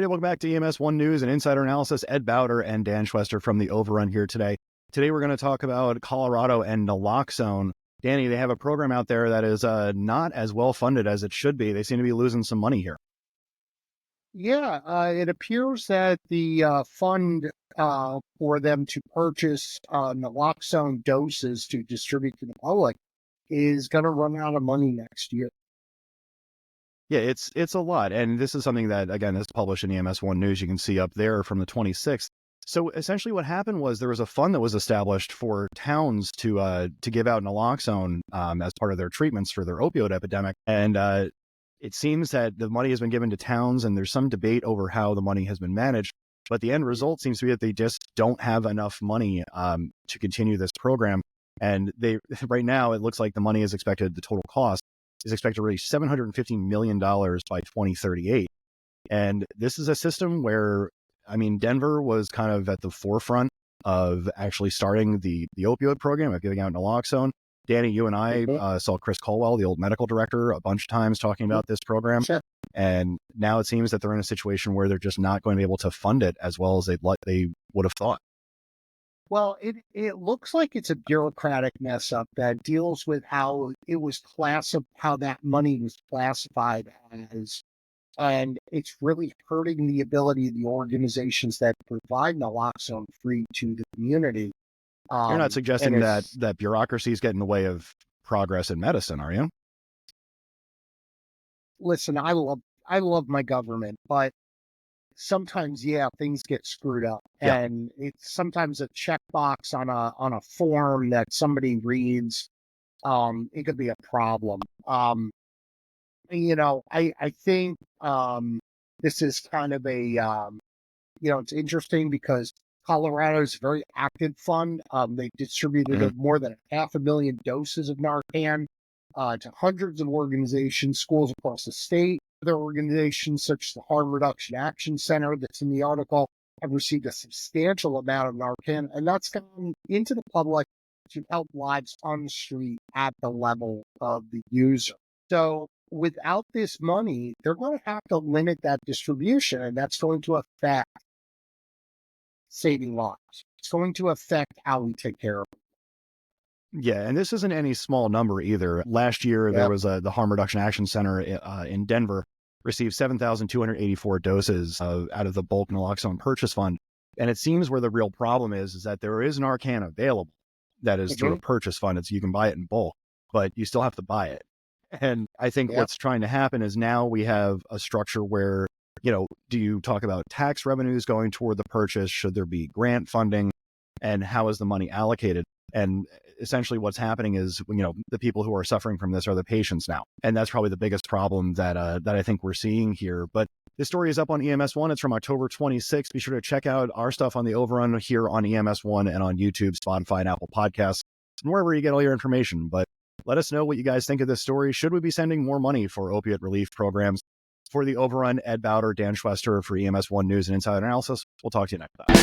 welcome back to EMS One News and Insider Analysis. Ed Bauter and Dan Schwester from the Overrun here today. Today we're going to talk about Colorado and naloxone. Danny, they have a program out there that is not as well funded as it should be. They seem to be losing some money here. Yeah, it appears that the fund for them to purchase naloxone doses to distribute to the public is going to run out of money next year. Yeah, it's a lot. And this is something that, again, is published in EMS One News. You can see up there from the 26th. So essentially what happened was there was a fund that was established for towns to give out naloxone as part of their treatments for their opioid epidemic. And it seems that the money has been given to towns, and there's some debate over how the money has been managed. But the end result seems to be that they just don't have enough money to continue this program. And right now, it looks like the money is expected, the total cost is expected to reach $750 million by 2038. And this is a system where, I mean, Denver was kind of at the forefront of actually starting the opioid program of giving out naloxone. Danny, you and I saw Chris Colwell, the old medical director, a bunch of times talking about this program. Sure. And now it seems that they're in a situation where they're just not going to be able to fund it as well as they would have thought. Well, it looks like it's a bureaucratic mess up that deals with how it was how that money was classified as, and it's really hurting the ability of the organizations that provide naloxone free to the community. You're not suggesting that bureaucracies get in the way of progress in medicine, are you? Listen, I love my government, but sometimes, things get screwed up, and it's sometimes a checkbox on a form that somebody reads. It could be a problem. I think this is kind of a it's interesting because Colorado is a very active fund. They distributed more than 500,000 doses of Narcan to hundreds of organizations, schools across the state. Other organizations such as the Harm Reduction Action Center that's in the article have received a substantial amount of Narcan, and that's gone into the public to help lives on the street at the level of the user. So without this money, they're going to have to limit that distribution, and that's going to affect saving lives. It's going to affect how we take care of them. Yeah, and this isn't any small number either. Last year, there was the Harm Reduction Action Center in Denver received 7,284 doses out of the bulk naloxone purchase fund. And it seems where the real problem is that there is Narcan available that is through a purchase fund. You can buy it in bulk, but you still have to buy it. And I think what's trying to happen is now we have a structure where, do you talk about tax revenues going toward the purchase? Should there be grant funding? And how is the money allocated? And essentially what's happening is, the people who are suffering from this are the patients now. And that's probably the biggest problem that I think we're seeing here. But this story is up on EMS One. It's from October 26th. Be sure to check out our stuff on the Overrun here on EMS One and on YouTube, Spotify, and Apple Podcasts, and wherever you get all your information. But let us know what you guys think of this story. Should we be sending more money for opiate relief programs? For the Overrun, Ed Bauter, Dan Schwester for EMS One News and Insider Analysis. We'll talk to you next time.